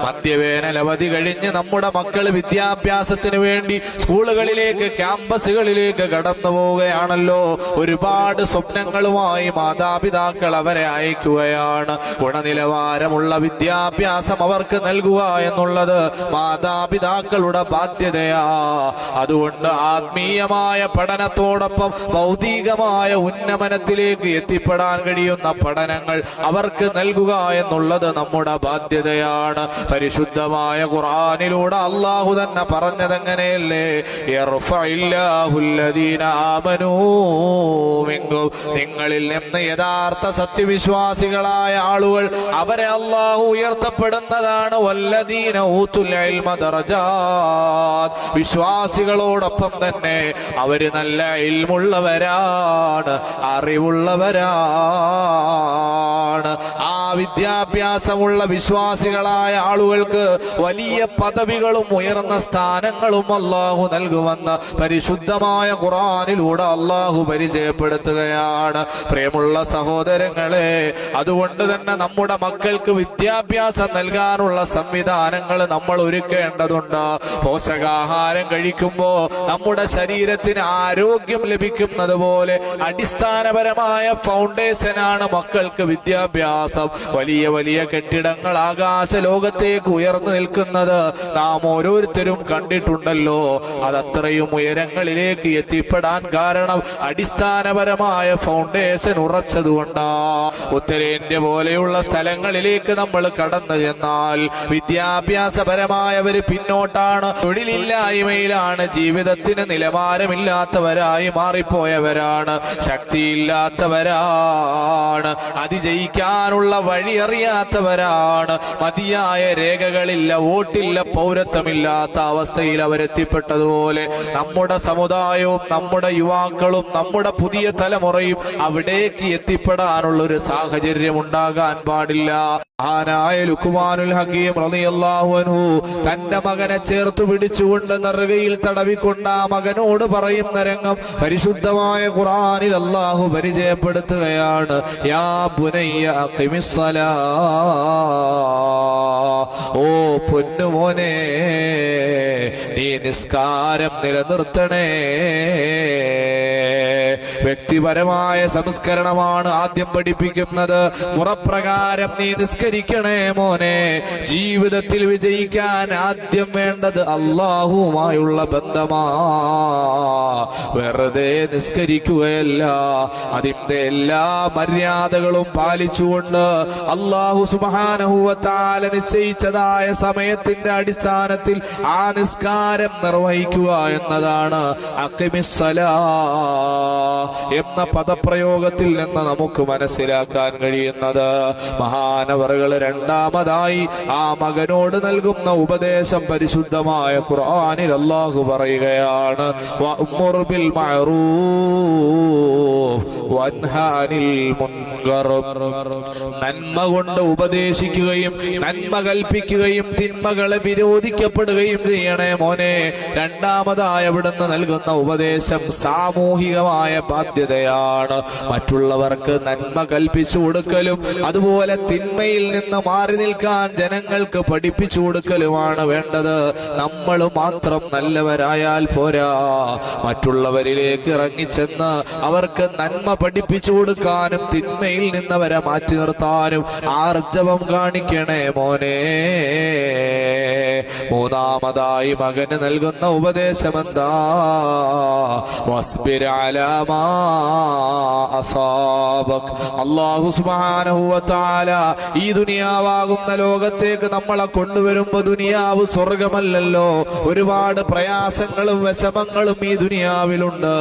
മധ്യവേനൽ അവധി കഴിഞ്ഞ് നമ്മുടെ മക്കൾ വിദ്യാഭ്യാസത്തിന് വേണ്ടി സ്കൂളുകളിലേക്ക്, ക്യാമ്പസുകളിലേക്ക് കടന്നു പോവുകയാണല്ലോ. ഒരുപാട് സ്വപ്നങ്ങളുമായി മാതാപിതാക്കൾ അവരെ അയക്കുകയാണ്. ഗുണനിലവാരമുള്ള വിദ്യാഭ്യാസം അവർക്ക് നൽകുക എന്നുള്ളത് മാതാപിതാക്കളുടെ ബാധ്യതയാ. അതുകൊണ്ട് ആത്മീയമായ പഠനത്തോടൊപ്പം ഭൗതികമായ ഉന്നമനത്തിലേക്ക് എത്തിപ്പെടാൻ കഴിയുന്ന പഠനങ്ങൾ അവർക്ക് നൽകുക എന്നുള്ളത് നമ്മുടെ ബാധ്യതയാണ്. പരിശുദ്ധമായ ഖുർആനിലൂടെ അല്ലാഹു തന്നെ പറഞ്ഞതെങ്ങനെയല്ലേ? യർഫഇല്ലാഹുല്ലദീന ആമനൂ മിൻകും, നിങ്ങളിൽ നിന്ന് യഥാർത്ഥ സത്യവിശ്വാസികളായ ആളുകൾ അവരെ അല്ലാഹു ഉയർത്തപ്പെടുന്നതാണ്. വല്ലദീന ഊതുൽ ഇൽമ ദറജാത്ത്, വിശ്വാസികളോടൊപ്പം തന്നെ അവര് നല്ല ഇൽമുള്ളവരാണ്, അറിവുള്ളവരാണ്. ആ വിദ്യാഭ്യാസമുള്ള വിശ്വാസികളായ ആളുകൾക്ക് വലിയ പദവികളും ഉയർന്ന സ്ഥാനങ്ങളും അല്ലാഹു നൽകുമെന്ന് പരിശുദ്ധമായ ഖുർആനിലൂടെ അല്ലാഹു പരിചയപ്പെടുത്തുകയാണ്. പ്രിയമുള്ള സഹോദരങ്ങളെ, അതുകൊണ്ട് തന്നെ നമ്മുടെ മക്കൾക്ക് വിദ്യാഭ്യാസം നൽകാനുള്ള സംവിധാനങ്ങൾ നമ്മൾ ഒരുക്കേണ്ടതുണ്ട്. പോഷകാഹാരം കഴിക്കുമ്പോ നമ്മുടെ ശരീരത്തിന് ആരോഗ്യം ലഭിക്കുന്നത് പോലെ അടിസ്ഥാനപരമായ ഫൗണ്ടേഷനാണ് മക്കൾക്ക് വിദ്യാഭ്യാസം. വലിയ വലിയ കെട്ടിടങ്ങൾ ആകാശ ലോകത്തേക്ക് ഉയർന്നു നിൽക്കുന്നത് നാം ഓരോരുത്തരും കണ്ടിട്ടുണ്ടല്ലോ. അതത്രയും ഉയരങ്ങളിലേക്ക് എത്തിപ്പെടാൻ കാരണം അടിസ്ഥാനപരമായ ഫൗണ്ടേഷൻ ഉറച്ചതുകൊണ്ടാ. ഉത്തരേന്ത്യ പോലെയുള്ള സ്ഥലങ്ങളിലേക്ക് നമ്മൾ കടന്നു ചെന്നാൽ വിദ്യാഭ്യാസപരമായവര് പിന്നോട്ടാണ്, തൊഴിലില്ലായ്മയിലാണ്, ജീവിതത്തിന് നിലവാരമില്ലാത്തവരായി മാറിപ്പോയവരാണ്, ശക്തിയില്ലാത്തവരാണ്, അതിജയിക്കാനുള്ള വഴി അറിയാത്തവരാണ്, മതിയായ രേഖകളില്ല, വോട്ടില്ല, പൗരത്വമില്ലാത്ത അവസ്ഥയിൽ അവരെത്തിപ്പെട്ടതുപോലെ നമ്മുടെ സമുദായവും നമ്മുടെ യുവാക്കളും നമ്മുടെ പുതിയ തലമുറയും അവിടേക്ക് എത്തിപ്പെടാനുള്ളൊരു സാഹചര്യം ഉണ്ടാകാൻ പാടില്ല. മഹാനായ ലുഖ്മാനുൽ ഹകീം റളിയല്ലാഹു അൻഹു തന്റെ മകനെ ചേർത്ത് പിടിച്ചുകൊണ്ട് നെറുകയിൽ തടവിക്കൊണ്ട് ആ മകനോട് പറയുന്ന രംഗം പരിശുദ്ധമായ ഖുർആനിൽ അല്ലാഹു പരിചയപ്പെടുത്തുകയാണ്. യാ ബുനയ്യ അഖിമിസ്സലാ, ഓ പൊന്നുമോനെ, നീ നിസ്കാരം നിലനിർത്തണേ. വ്യക്തിപരമായ സംസ്കരണമാണ് ആദ്യം പഠിപ്പിക്കുന്നത്. മുറപ്രകാരം നീ നിസ്കരിക്കണേ മോനെ. ജീവിതത്തിൽ വിജയിക്കാൻ ആദ്യം വേണ്ടത് അല്ലാഹുവുമായുള്ള ബന്ധമാ. വെറുതെ നിസ്കരിക്കുകയല്ല, അതിന്റെ എല്ലാ മര്യാദകളും പാലിച്ചുകൊണ്ട് അല്ലാഹു സുബ്ഹാനഹു വ തആല നിശ്ചയിച്ചതായ സമയത്തിന്റെ അടിസ്ഥാനത്തിൽ ആ നിസ്കാരം നിർവഹിക്കുക എന്നതാണ് അഖിമിസ്സലാ എന്ന പദപ്രയോഗത്തിൽ നിന്ന് നമുക്ക് മനസ്സിലാക്കാൻ കഴിയുന്നത്. മഹാനവറുകൾ രണ്ടാമതായി ആ മകനോട് നൽകുന്ന ഉപദേശം പരിശുദ്ധമായ ഖുർആനിൽ അല്ലാഹു പറയുകയാണ്. വഅ്മുർ ബിൽ മഅറൂഫ് വൻഹാ അനിൽ മുൻകർ, നന്മ കൊണ്ട് ഉപദേശിക്കുകയും നന്മ കൽപ്പിക്കുകയും തിന്മകളെ വിരോധിക്കപ്പെടുകയും ചെയ്യണേ മോനെ. രണ്ടാമതായി അവിടുന്ന് നൽകുന്ന ഉപദേശം സാമൂഹികമായ ബാധ്യതയാണ്. മറ്റുള്ളവർക്ക് നന്മ കൽപ്പിച്ചു കൊടുക്കലും അതുപോലെ തിന്മയിൽ നിന്ന് മാറി നിൽക്കാൻ ജനങ്ങൾക്ക് പഠിപ്പിച്ചു കൊടുക്കലുമാണ് വേണ്ടത്. നമ്മൾ മാത്രം നല്ലവരായാൽ പോരാ, മറ്റുള്ളവരിലേക്ക് ഇറങ്ങിച്ചെന്ന് അവർക്ക് നന്മ പഠിപ്പിച്ചു കൊടുക്കാനും തിന്മയിൽ നിന്നവരെ മാറ്റി നിർത്താനും ആർജവം കാണിക്കണേ മോനെ. മൂന്നാമതായി മകന് നൽകുന്ന ഉപദേശം എന്താ? വസ്ബിർ അലാ മാ അസാബക്. അല്ലാഹു സുബ്ഹാനഹു വ തആല ഈ ദുനിയാവാകുന്ന ലോകത്തേക്ക് നമ്മളെ കൊണ്ടുവരുമ്പോ ദുനിയാവ് സ്വർഗമല്ലല്ലോ. ഒരുപാട് പ്രയാസങ്ങളും വിഷമങ്ങളും ഈ ദുനിയാവിലുണ്ട്.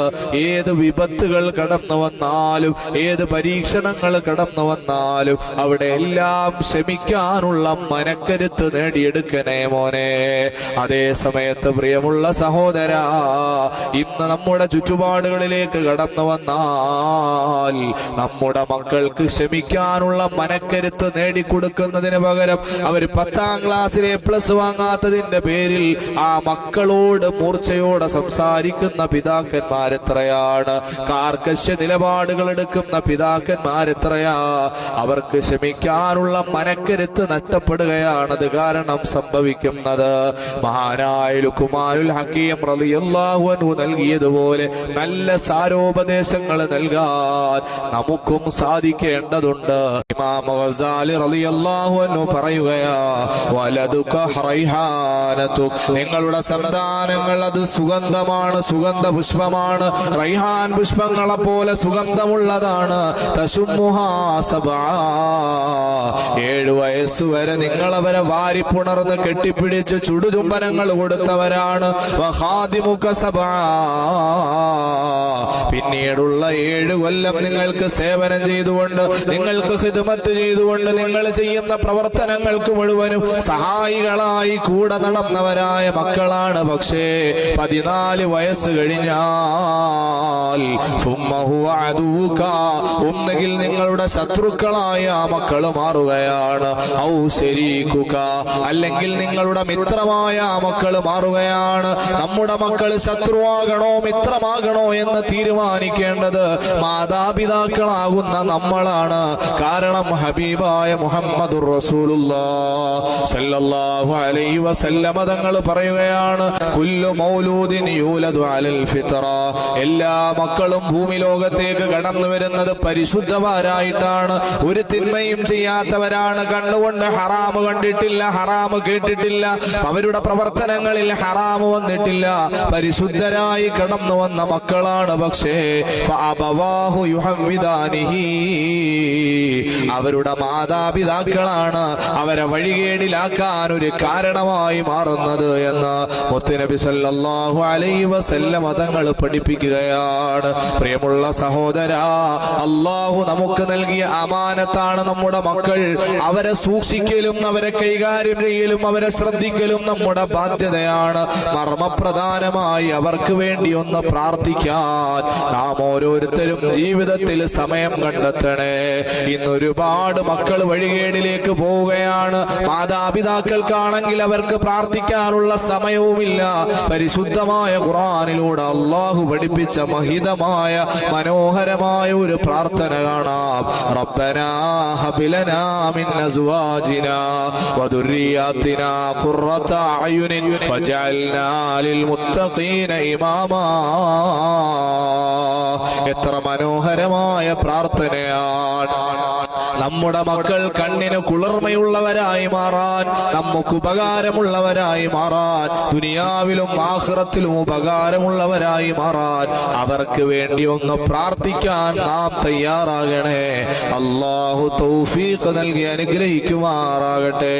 ഏത് വിപത്തുകൾ കടന്നു വന്നാലും ഏത് പരീക്ഷണങ്ങൾ കടന്നു വന്നാലും അവിടെ എല്ലാം ക്ഷമിക്കാനുള്ള മനക്കരുത്ത് നേടിയെടുക്കണേ മോനെ. അതേ സമയത്ത് പ്രിയമുള്ള സഹോദരാ, ഇന്ന് നമ്മുടെ ചുറ്റുപാടുകളിലേക്ക് കടന്നു വന്നാൽ നമ്മുടെ മക്കൾക്ക് ക്ഷമിക്കാനുള്ള മനക്കരുത്ത് നേടിക്കൊടുക്കുന്നതിന് പകരം അവർ 10ാം ക്ലാസ്സിലെ പ്ലസ് വാങ്ങാത്തതിന്റെ പേരിൽ ആ മക്കളോട് മൂർച്ചയോടെ സംസാരിക്കുന്ന പിതാക്കന്മാരെത്രയാണ്, കാർക്കശ്യ നിലപാടുകൾ എടുക്കുന്ന പിതാക്കന്മാരെത്രയാ. അവർക്ക് ക്ഷമിക്കാനുള്ള മനക്കരുത്ത് നഷ്ടപ്പെടുകയാണത് കാരണം സംഭവിക്കുന്നത്. മഹാനായ ലുഖ്മാനുൽ ഹക്കീം റളിയല്ലാഹു അൻഹു നൽകിയതുപോലെ നല്ല സാരോപദേശങ്ങൾ നൽകാൻ നമുക്കും സാധിക്കേണ്ടതുണ്ട്. ഇമാം ഗസാലി റളിയല്ലാഹു അൻഹു പറയുകയാ, വലദുക റൈഹാനതു, നിങ്ങളുടെ സന്താനങ്ങൾ അത് സുഗന്ധമാണ്, സുഗന്ധ പുഷ്പമാണ്, റൈഹാൻ പുഷ്പങ്ങളെ പോലെ സുഗന്ധമുള്ളതാണ്. തശുമ്മുഹാ സബആ, 7 വയസ്സ് വരെ നിങ്ങൾ അവരെ വാരിപ്പുണർന്ന് കെട്ടിപ്പിടിച്ച് ചുടുചുംബനങ്ങൾ കൊടുത്തവരാണ്. വഖാദിമുക സബആ, പിന്നീടുള്ള 7 കൊല്ലം നിങ്ങൾക്ക് സേവനം ചെയ്തുകൊണ്ട്, നിങ്ങൾക്ക് ഖിദ്മത്ത് ചെയ്തുകൊണ്ട്, നിങ്ങൾ ചെയ്യുന്ന പ്രവർത്തനങ്ങൾക്ക് മുഴുവനും സഹായികളായി കൂടെ നടന്നവരായ മക്കളാണ്. പക്ഷേ 14 വയസ്സ് കഴിഞ്ഞാൽ ഒന്നുകിൽ നിങ്ങളുടെ ശത്രുക്കളായ ആ മക്കൾ മാറുകയാണ്, ഔ ശരീകുക, അല്ലെങ്കിൽ നിങ്ങളുടെ മിത്രമായ ആ മക്കൾ മാറുകയാണ്. നമ്മുടെ മക്കൾ ശത്രുവാകണോ മിത്രമാകണോ എന്ന് തീരുമാനിക്കേണ്ടത് മാതാപിതാക്കളാകുന്ന നമ്മളാണ്. കാരണം ഹബീബായ മുഹമ്മദുർ റസൂലുള്ളാഹി സല്ലല്ലാഹു അലൈഹി വസല്ലമ തങ്ങൾ പറയുകയാണ്, കുല്ലു മൗലൂദിൻ യൂലദു അലൽ ഫിത്ര, എല്ലാ മക്കളും ഭൂമി ലോകത്തേക്ക് കടന്നു വരുന്നത് പരിശുദ്ധമാരായിട്ടാണ്, ഒരു തിന്മയും ചെയ്യാത്തവരാണ്. കണ്ണുകൊണ്ട് ഹറാമ് കണ്ടിട്ടില്ല, ഹറാമ് കേട്ടിട്ടില്ല, അവരുടെ പ്രവർത്തനങ്ങളിൽ ഹറാമ് വന്നിട്ടില്ല, പരിശുദ്ധരായി കടന്നു വന്ന മക്കളാണ്. പക്ഷേ ഫഅബവാഹു യുഹവ്വിദാനിഹി, അവരുടെ മാതാപിതാക്കളാണ് അവരെ വഴികേടിലാക്കാൻ ഒരു കാരണമായി മാറുന്നത് എന്ന് മുത്തുനബി സല്ലല്ലാഹു അലൈഹി വസല്ലം തങ്ങൾ പഠിപ്പിക്കുകയാണ്. പ്രിയമുള്ള സഹോദരാ, അല്ലാഹു നമുക്ക് നൽകിയ അമാനത്താണ് നമ്മുടെ മക്കൾ. അവരെ സൂക്ഷിക്കലും അവരെ കൈകാര്യം ചെയ്യലും അവരെ ശ്രദ്ധിക്കലും നമ്മുടെ ബാധ്യതയാണ്. മർമ്മപ്രധാനമായി അവർക്ക് വേണ്ടി ഒന്ന് പ്രാർത്ഥിക്കാൻ നാം ഓരോരുത്തരും ജീവിതത്തിൽ സമയം കണ്ടെത്തണേ. ഇന്ന് ഒരുപാട് മക്കൾ വഴികേടിലേക്ക് പോവുകയാണ്. മാതാപിതാക്കൾക്കാണെങ്കിൽ അവർക്ക് പ്രാർത്ഥിക്കാനുള്ള സമയവുമില്ല. പരിശുദ്ധമായ ഖുർആനിലൂടെ അല്ലാഹു പഠിപ്പിച്ച മഹിതമായ മനോഹരമായ ഒരു പ്രാർത്ഥന കാണാം. റബ്ബനാ ഹബ് ലനാ മിൻ അസ്വാജിനാ വദുർരിയാതിനാ ഖുർറത അയുനിൻ വജഅൽനാ ലിൽ മുത്തഖീന ഇമാമാ. എത്ര മനോഹരമായ പ്രാർത്ഥനയാണ്. നമ്മുടെ മക്കൾ കണ്ണിന് കുളിർമയുള്ളവരായി മാറാൻ, നമുക്ക് ഉപകാരമുള്ളവരായി മാറാൻ, ദുനിയാവിലും ആഖിറത്തിലും ഉപകാരമുള്ളവരായി മാറാൻ അവർക്ക് വേണ്ടി ഒന്ന് പ്രാർത്ഥിക്കാൻ നാം തയ്യാറാകണേ. അല്ലാഹു തൗഫീഖ് നൽകി അനുഗ്രഹിക്കുമാറാകട്ടെ.